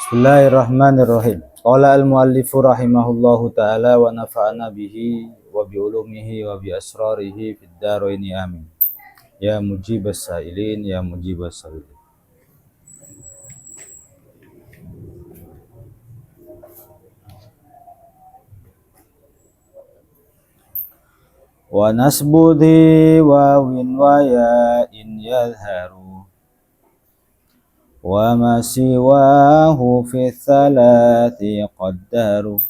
Bismillahirrahmanirrahim. Qala al-muallifu rahimahullahu ta'ala wa nafa'ana bihi wa bi ulumihi wa bi asrarihi fid dharaini amin. Ya mujibas sa'ilin ya mujibas sa'ilin. Wa nasbudhi wa win wa ya in yadharu wa ma siwahu fi thalathi qaddaru.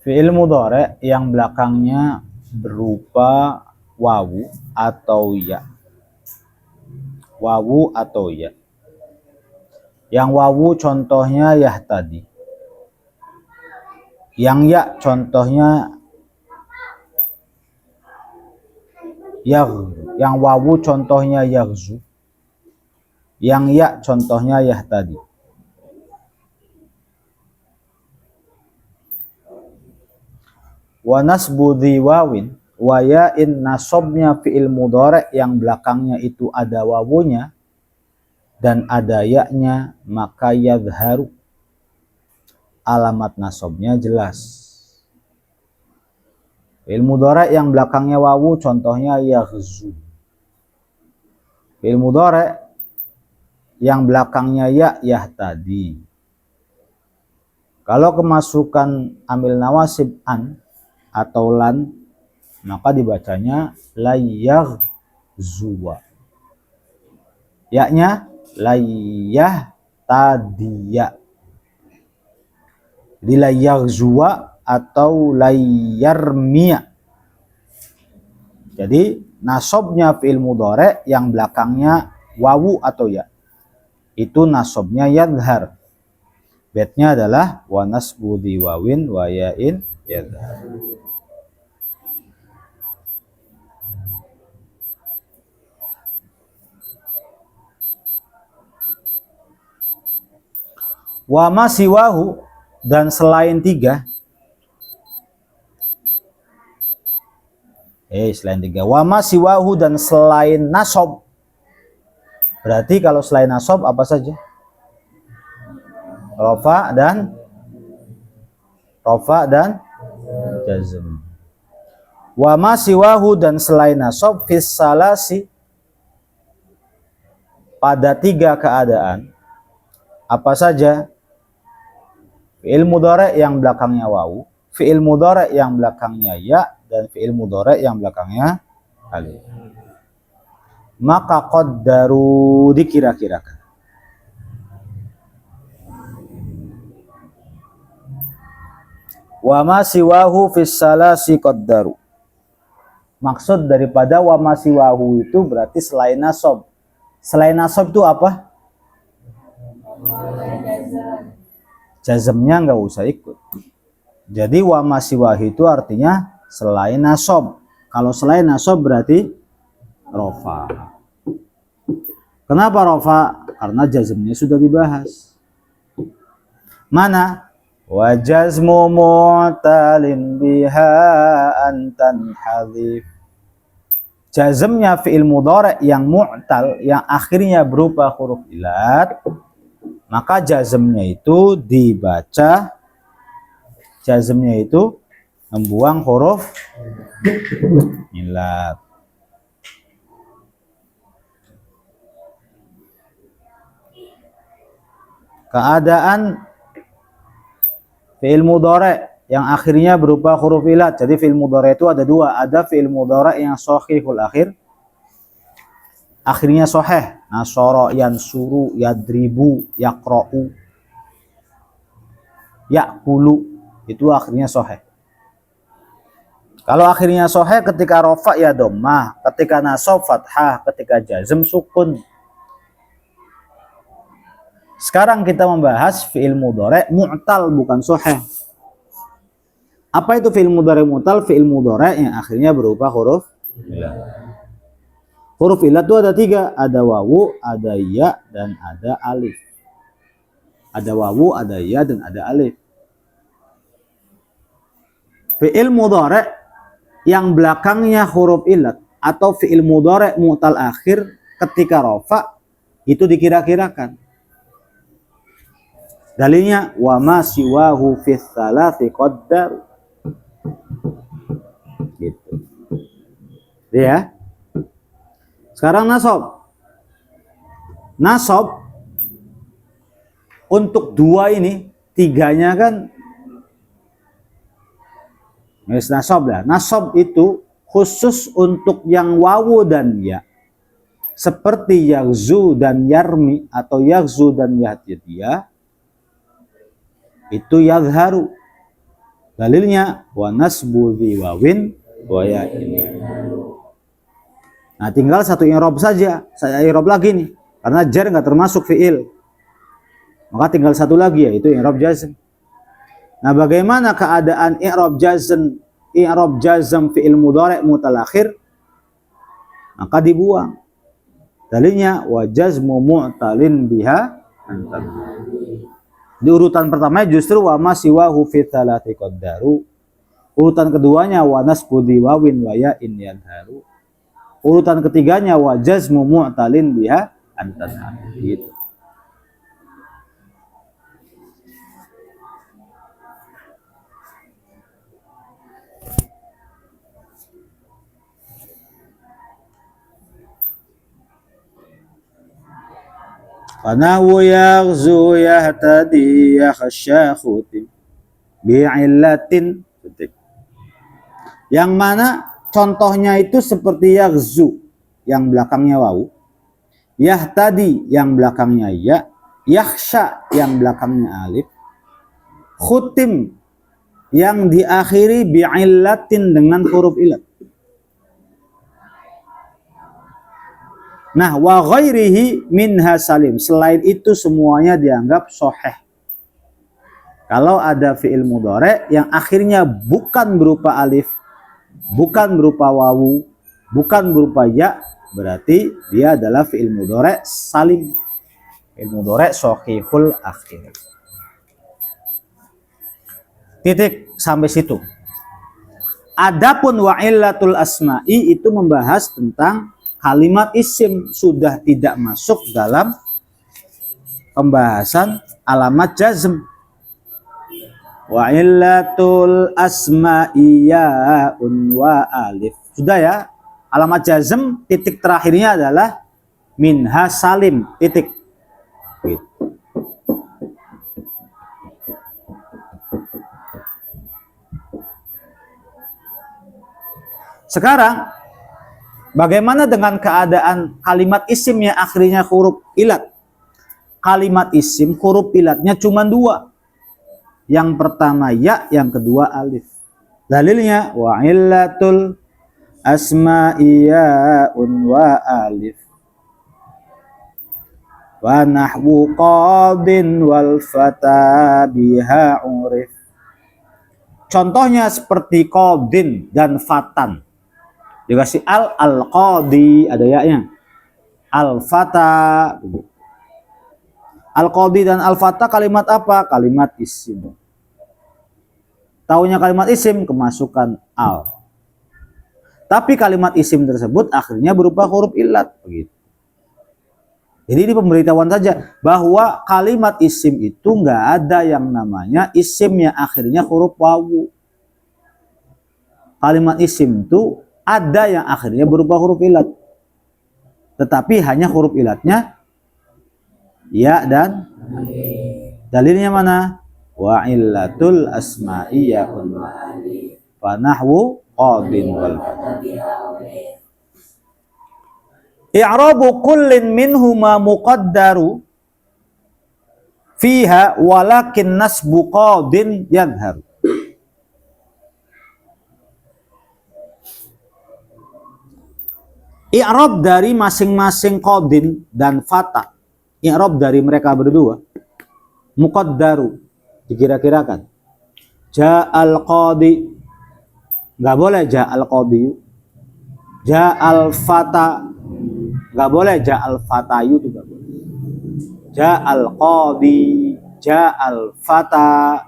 Fi'il mudhari yang belakangnya berupa wawu atau ya. Wawu atau ya. Yang wawu contohnya yahtadi. Yang ya contohnya yang wawu contohnya yaghzu. Yang ya contohnya yahtadi. Wa nasbu dhi wawin wa ya'in, nasobnya fi'il mudhari yang belakangnya itu ada wawunya dan ada ya-nya, maka yadharu, alamat nasobnya jelas. Fi'il mudhari yang belakangnya wawu contohnya yaghzu. Fi'il mudhari yang belakangnya ya yahtadi. Kalau kemasukan amil nawasib an atau lan, maka dibacanya layaghzuwa. Ya-nya layahtadiya. Jadi layaghzuwa atau layarmiya. Jadi nasobnya fi'il mudhari yang belakangnya wawu atau ya, itu nasobnya yadhar. Baitnya adalah wa nasbu dhi wawin wa ya'in yadhar. Wa ma siwahu, dan selain tiga. Selain tiga. Wa ma siwahu, dan selain nasob. Berarti kalau selain nasob apa saja? Rofa dan jazm. Wa ma siwahu, dan selain nasob fis salasi, pada tiga keadaan. Apa saja? Fi'il mudhari yang belakangnya wawu, fi'il mudhari yang belakangnya ya, dan fi'il mudhari yang belakangnya alif. Maka qaddaru, dikira-kirakan. Wa ma siwahu fis salasi qaddaru. Maksud daripada wa ma siwahu itu berarti selain nasab. Selain nasab itu apa? Jazmnya nggak usah ikut. Jadi wa ma siwahu itu artinya selain nasab. Kalau selain nasab berarti rofa. Kenapa rofa? Karena jazmnya sudah dibahas. Mana? Wa jazmu mu'talin biha antan hadif. Jazmnya fi'il mudhari yang mu'tal, yang akhirnya berupa huruf ilat, maka jazmnya itu dibaca, jazmnya itu membuang huruf ilat. Keadaan fi'il mudhari yang akhirnya berupa huruf ilat. Jadi fi'il mudhari itu ada dua. Ada fi'il mudhari yang shahihul akhir, akhirnya sahih. Nasara, yansuru, yadribu, yaqra'u, ya'kulu, itu akhirnya sahih. Kalau akhirnya sahih ketika rafa ya dhammah, ketika nasab fathah, ketika jazm sukun. Sekarang kita membahas fi'il mudhari mu'tal, bukan sahih. Apa itu fi'il mudhari mu'tal? Fi'il mudhari yang akhirnya berupa huruf ilat. Huruf ilat itu ada tiga. Ada wawu, ada ya, dan ada alif. Ada wawu, ada ya, dan ada alif. Fi'il mudhari yang belakangnya huruf ilat atau fi'il mudhari' mu'tal akhir ketika rafa itu dikira-kirakan. Dalilnya wa ma siwahu fi tsalathi qaddar. Gitu. Ya. Sekarang nasab. Nasab untuk dua ini, tiganya kan nasab lah. Nasab itu khusus untuk yang wawu dan ya. Seperti yaghzu dan yarmi atau yaghzu dan yahtidiyah. Itu yadharu. Dalilnya wa nasbu dhi wawin wa ya'in. Nah, tinggal satu i'rab saja. Saya i'rab lagi nih. Karena jar nggak termasuk fi'il. Maka tinggal satu lagi, yaitu i'rab jazm. Nah, bagaimana keadaan i'rab jazm fi'il mudhari' mu'tal akhir? Maka dibuang. Dalilnya wa jazmu mu'talin biha antam. Di urutan pertama justru wa ma siwahu fi tsalathi qaddaru. Urutan keduanya wa nasbu dhi wawin wa ya'in yadharu. Urutan ketiganya wa jazmu mu'talin biha antam. Gitu. Fanahu yaghzu yahtadi yakhsha khutim bi'illatin. Yang mana contohnya itu seperti yaghzu yang belakangnya wawu, yahtadi yang belakangnya ya, yakhsha yang belakangnya alif, khutim yang diakhiri bi'illatin dengan huruf illat. Nah, wa ghairihi minha salim. Selain itu semuanya dianggap sahih. Kalau ada fi'il mudhari' yang akhirnya bukan berupa alif, bukan berupa wawu, bukan berupa ya, berarti dia adalah fi'il mudhari' salim. Fi'il mudhari' sahihul akhir. Titik sampai situ. Adapun wa illatul asma'i itu membahas tentang kalimat isim, sudah tidak masuk dalam pembahasan alamat jazm. Wa illatul asma'i ya'un wa alif. Sudah ya, alamat jazm titik terakhirnya adalah minha salim, titik. Gitu. Sekarang bagaimana dengan keadaan kalimat isim yang akhirnya huruf ilat? Kalimat isim huruf ilatnya cuma dua. Yang pertama ya, yang kedua alif. Dalilnya wa illatul asma'i ya'un wa alif. Wa nahwu qadin wal fata biha urif. Contohnya seperti qadin dan fatan. Dikasih al-qadi, ada ya-nya. Al-fata. Al-qadi dan al-fata kalimat apa? Kalimat isim. Taunya kalimat isim, kemasukan al. Tapi kalimat isim tersebut akhirnya berupa huruf illat. Begitu. Jadi ini pemberitahuan saja bahwa kalimat isim itu nggak ada yang namanya isim yang akhirnya huruf wawu. Kalimat isim itu ada yang akhirnya berupa huruf ilat, tetapi hanya huruf ilatnya ya dan dalilnya mana? Wa illatul asma'i ya'un wa nahwu qadin wal i'rabu kullin minhuma muqaddaru fiha walakin nasbu qadin yadhhar. I'rab dari masing-masing qadin dan fata, i'rab dari mereka berdua muqaddaru, dikira-kirakan. Ja'al qadi, nggak boleh ja'al qadiyu. Ja'al fata, nggak boleh ja'al fatayu, juga boleh. Ja'al qadi, ja'al fata.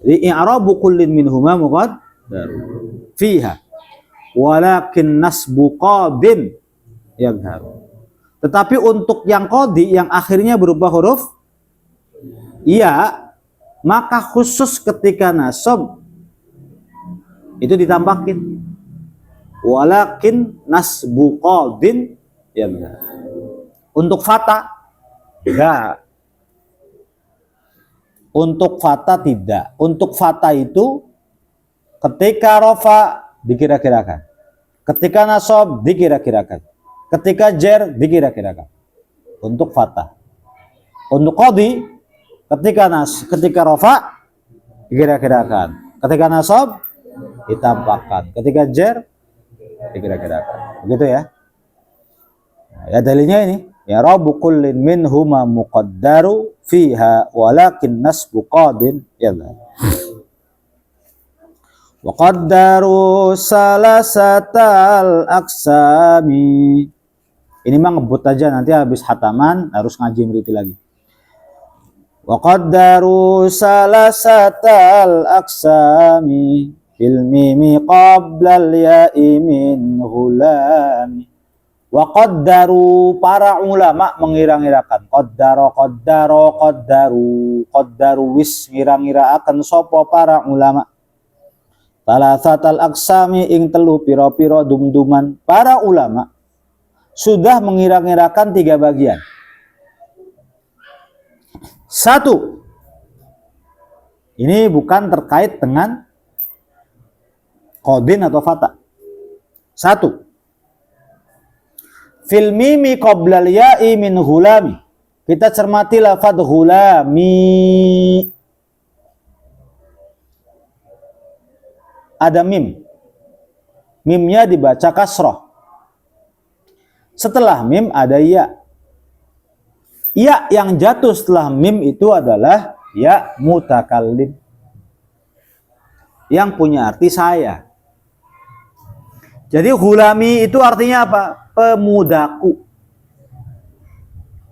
Jadi i'rabu kullin minhuma muqaddaru fiha walakin nasbu qadin yadhharu. Tetapi untuk yang qadi yang akhirnya berupa huruf ya, maka khusus ketika nasab itu ditampakin walakin nasbu qadin yadhharu. Untuk fata enggak. Untuk fata tidak. Untuk fata itu ketika rofa dikira-kirakan, ketika nasab dikira-kirakan, ketika jer dikira-kirakan. Untuk fata. Untuk qadi ketika rofa dikira-kirakan, ketika nasab ditampakkan, ketika jer dikira-kirakan. Begitu ya. Nah, ya dalilnya ini. Ya rabu kullin minhuma muqaddaru fiha walakin nasbu qadin yadhharu. Wa qaddaru salasatal aqsami. Ini mah ngebut aja, nanti habis hataman harus ngaji mriti lagi. Wa qaddaru salasatal aqsami fil mimi qabla al-ya'i min hulami. Wa qaddaru, para ulama mengira-ngirakan. Qaddaru wis ngira-ngiraaken sapa para ulama. Talasatal aqsami ing telu pira-pira dumduman. Para ulama sudah mengira-ngirakan 3 bagian. 1. Ini bukan terkait dengan qadin atau fata. 1. Fil mimi qoblal ya'i min hulami. Kita cermati lafadz hulami. Ada mim. Mimnya dibaca kasroh. Setelah mim ada ya. Ya yang jatuh setelah mim itu adalah ya mutakallim. Yang punya arti saya. Jadi hulami itu artinya apa? Pemudaku.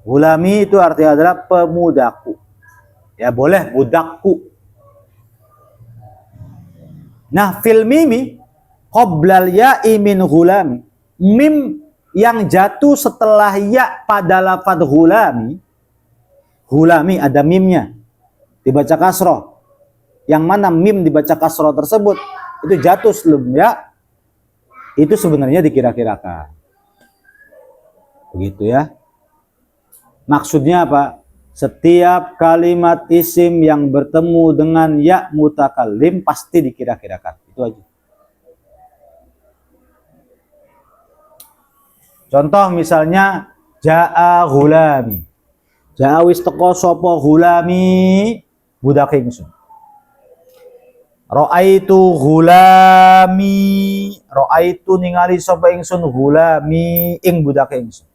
Hulami itu artinya adalah pemudaku. Ya boleh budakku. Nah, fil mimi qoblal ya'i min hulami. Mim yang jatuh setelah ya pada lafadz hulami. Hulami ada mimnya. Dibaca kasroh. Yang mana mim dibaca kasroh tersebut itu jatuh sebelum ya. Itu sebenarnya dikira-kirakan. Begitu ya. Maksudnya apa? Setiap kalimat isim yang bertemu dengan ya mutakallim pasti dikira-kirakan. Itu aja. Contoh misalnya jaa hulami. Jaa wis teko sapa hulami budak ingsun. Ra'aitu hulami. Ra'aitu ningali sapa ingsun hulami ing budak ingsun.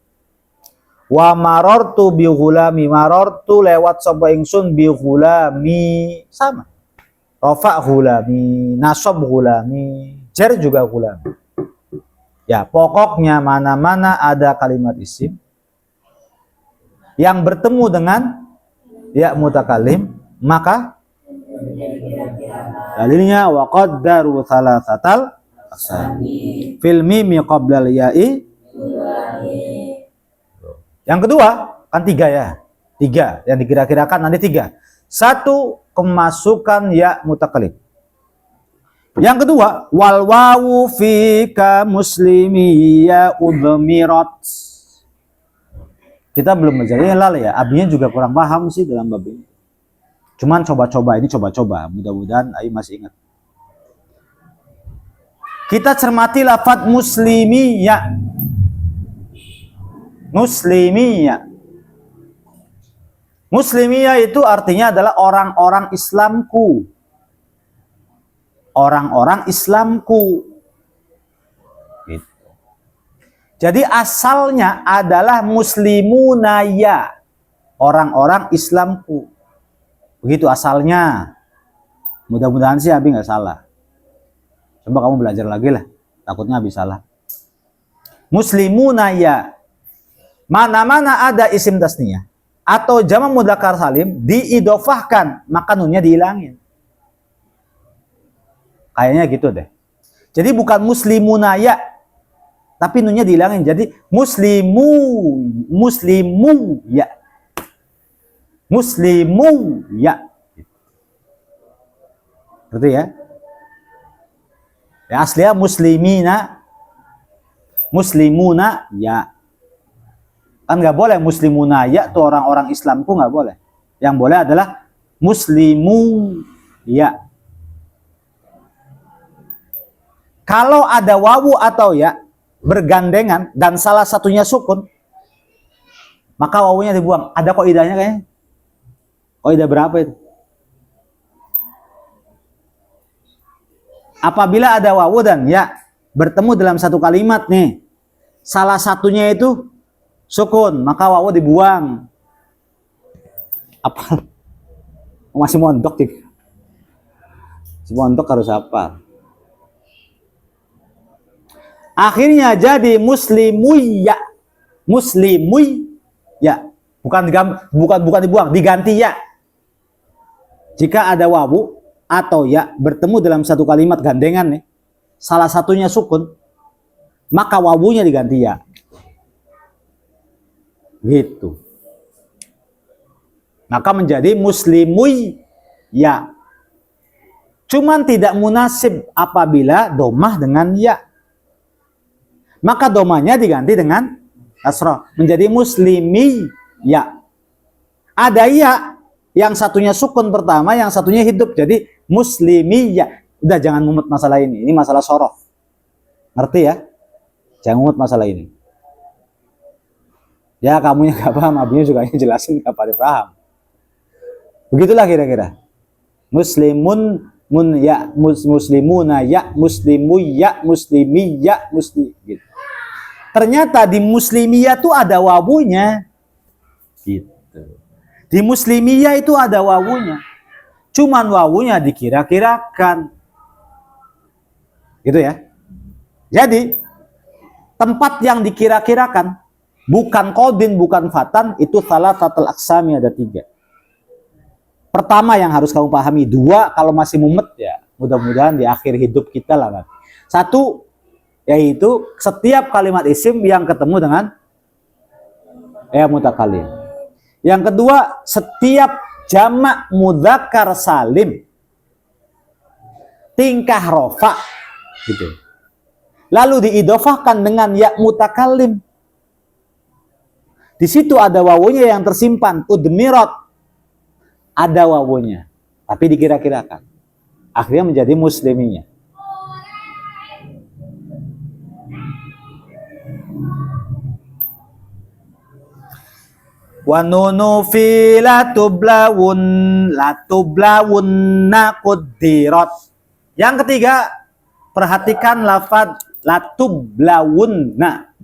Wa marartu bi hulami. Marartu lewat sapa ingsun bi hulami. Sama. Rafa hulami, nasab hulami, jar juga hulami. Ya, pokoknya mana-mana ada kalimat isim yang bertemu dengan ya mutakallim, maka dalilnya wa qaddaru thalathatal aqsami fil mimi qabla al-ya'i. Yang kedua, kan 3 ya. 3 yang dikira-kirakan nanti 3. 1 kemasukan ya mutakallim. Yang kedua, wal wawu fika muslimi ya udmirat. Kita belum belajar lal ya. Abinya juga kurang paham sih dalam bab ini. Cuman coba-coba, ini coba-coba. Mudah-mudahan Ayi masih ingat. Kita cermati lafadz muslimiyah. Muslimiyah. Muslimiyah itu artinya adalah orang-orang Islamku. Orang-orang Islamku. Gitu. Jadi asalnya adalah muslimunaya. Orang-orang Islamku. Begitu asalnya. Mudah-mudahan sih Abi nggak salah. Coba kamu belajar lagi lah. Takutnya Abi salah. Muslimunaya. Mana-mana ada isim tasniyah atau jamak mudzakkar salim diidofahkan, maka nunnya dihilangin. Kayaknya gitu deh. Jadi bukan muslimuna ya, tapi nunnya dihilangin. Jadi muslimu ya. Muslimu ya. Berarti ya? Ya aslinya muslimuna ya. Kan nggak boleh muslimuna ya tuh orang-orang Islamku nggak boleh. Yang boleh adalah muslimu ya. Kalau ada wawu atau ya bergandengan dan salah satunya sukun, maka wawunya dibuang. Ada kaidahnya kayaknya. Kaidah berapa itu? Apabila ada wawu dan ya bertemu dalam satu kalimat nih, salah satunya itu sukun, maka wawu dibuang. Apa? Masih mondok sih. Si mondok harus apa? Akhirnya jadi muslimuyya. Muslimuyya. Bukan dibuang, diganti ya. Jika ada wawu atau ya bertemu dalam satu kalimat gandengan nih, salah satunya sukun, maka wawunya diganti ya. Gitu. Maka menjadi muslimuyya. Cuman tidak munasib apabila domah dengan ya. Maka domanya diganti dengan kasroh menjadi muslimi ya. Ada ya yang satunya sukun pertama, yang satunya hidup jadi muslimi ya. Udah jangan ngumut masalah ini masalah sorof. Ngerti ya? Jangan ngumut masalah ini. Ya kamunya gak paham, abunya juga jelasin gak pada paham. Begitulah kira-kira. Muslimun mun ya muslimuna ya muslimu ya muslimi ya muslim gitu. Ternyata di muslimiyah itu ada wawunya. Gitu. Di muslimiyah itu ada wawunya. Cuman wawunya dikira-kirakan. Gitu ya. Jadi tempat yang dikira-kirakan bukan qadin, bukan fatan, itu salah satu aksami ada 3. Pertama yang harus kamu pahami, 2 kalau masih mumet ya mudah-mudahan di akhir hidup kita lah kan. 1 yaitu setiap kalimat isim yang ketemu dengan ya mutakallim. Yang kedua, setiap jamak mudzakkar salim tingkah rofa gitu. Lalu diidhofahkan dengan ya mutakallim. Di situ ada wawunya yang tersimpan, udmirat. Ada wawunya, tapi dikira-kirakan. Akhirnya menjadi musliminya. Wa nunu fi latublawunna quddirat. Yang ketiga, perhatikan lafaz latublawunna.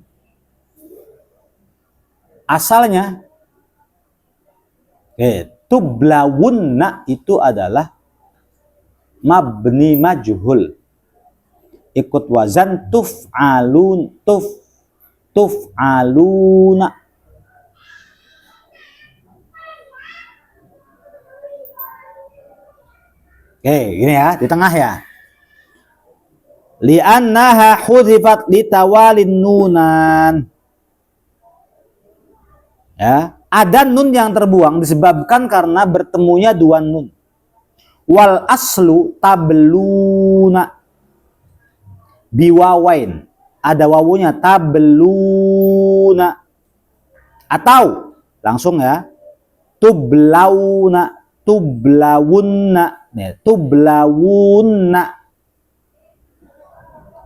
Asalnya tublawunna itu adalah mabni majhul. Ikut wazan tuf'aluna. Oke, gini ya, di tengah ya. Li'annaha hudhifat litawalin nunan. Ya, ada nun yang terbuang disebabkan karena bertemunya 2 nun. Wal aslu tabluna biwawain. Ada wawunya tabluna. Atau langsung ya, tublawunna. Nih, tublawunna.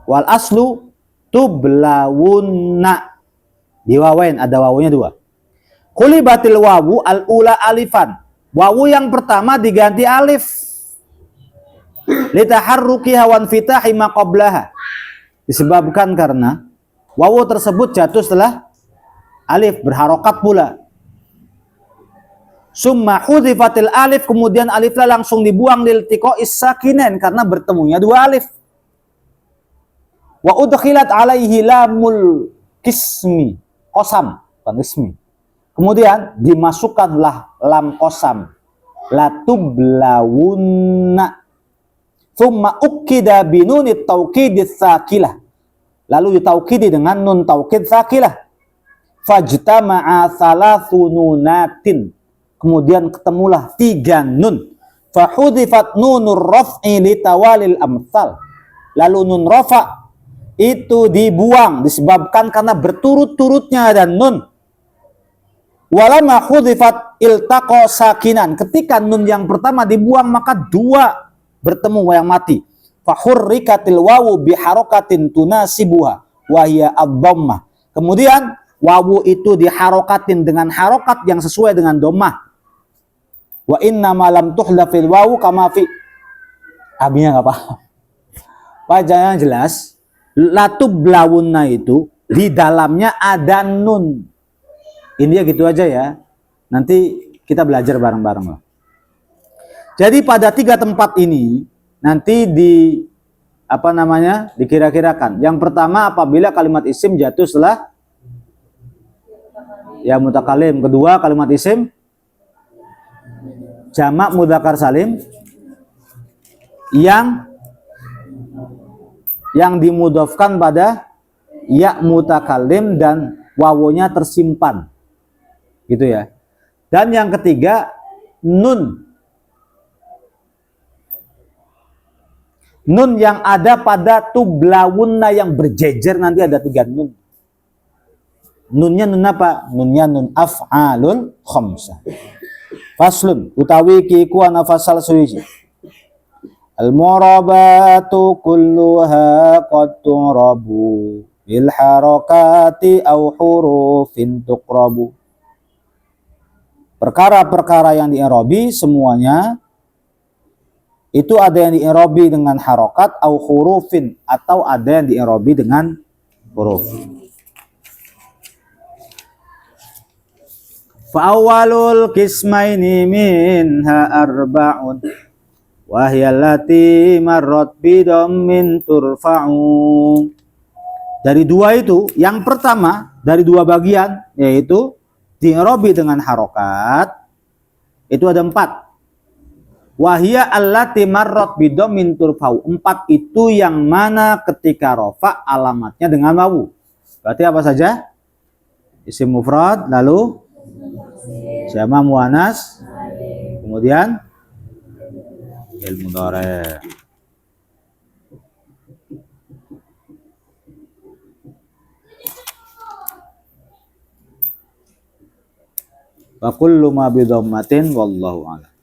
Wal aslu tublawunna. Biwawain, ada wawunya 2. Qulibatil wawu al-ula alifan. Wawu yang pertama diganti alif. Litaharruki hawan fitahi ma qablaha. Disebabkan karena wawu tersebut jatuh setelah alif, berharokat pula. Summa hudhifatil alif, kemudian aliflah langsung dibuang liltiqa'is sakinen karena bertemunya 2 alif. Wa udkhilat alaihi lamul qismi, qasam, bukan ismi. Kemudian dimasukkanlah lam qasam, latublawunna. thumma ukkida binunit taukidis sakilah, lalu ditaukidi dengan nun taukid sakilah, fajtama'a thalathu nunatin, kemudian ketemulah 3 nun, fahudifat nunur raf'i litawalil amsal, lalu nun rafa itu dibuang disebabkan karena berturut-turutnya ada nun. Walama hudifat iltaqa sakinan, ketika nun yang pertama dibuang maka 2 bertemu yang mati. Fahurrikatil wawu biharokatin tunasibuha wa hiya ad-dhammah, kemudian wawu itu diharokatin dengan harokat yang sesuai dengan dhammah. Wa inna ma lam tuhlafil wawu kama fi, abinya enggak paham. Yang jelas latublawunna itu di dalamnya ada nun. Ini ya gitu aja ya. Nanti kita belajar bareng-bareng lah. Jadi pada 3 tempat ini nanti dikira-kirakan. Yang pertama apabila kalimat isim jatuh setelah ya mutakalim. Kedua kalimat isim jamak mudzakkar salim yang dimudhofkan pada ya mutakallim dan wawunya tersimpan. Gitu ya. Dan yang ketiga nun yang ada pada tublawunna yang berjejer, nanti ada 3 nun. Nunnya nun apa? Nunnya nun af'alun khamsah. Faslun utawi kiku ana fasal suwiji. Al-murabatu kulluha qad turabu bil harakati aw hurufin tuqrabu. Perkara-perkara yang di-i'rabi semuanya itu ada yang di-i'rabi dengan harokat au hurufin, atau ada yang di-i'rabi dengan huruf. Fa awwalul qismaini minha arba'un wa hiya allati marrat bi dhammin turfa'u. Dari 2 itu, yang pertama dari 2 bagian yaitu di-i'rabi dengan harokat, itu ada 4. Wahia allati marrat bidhammin turfa'u. 4 itu yang mana ketika rafa alamatnya dengan wawu. Berarti apa saja? Isim mufrad, lalu jamak muannas, kemudian fi'il mudhari'. Wa kullu ma bi dhammatin wallahu a'lam.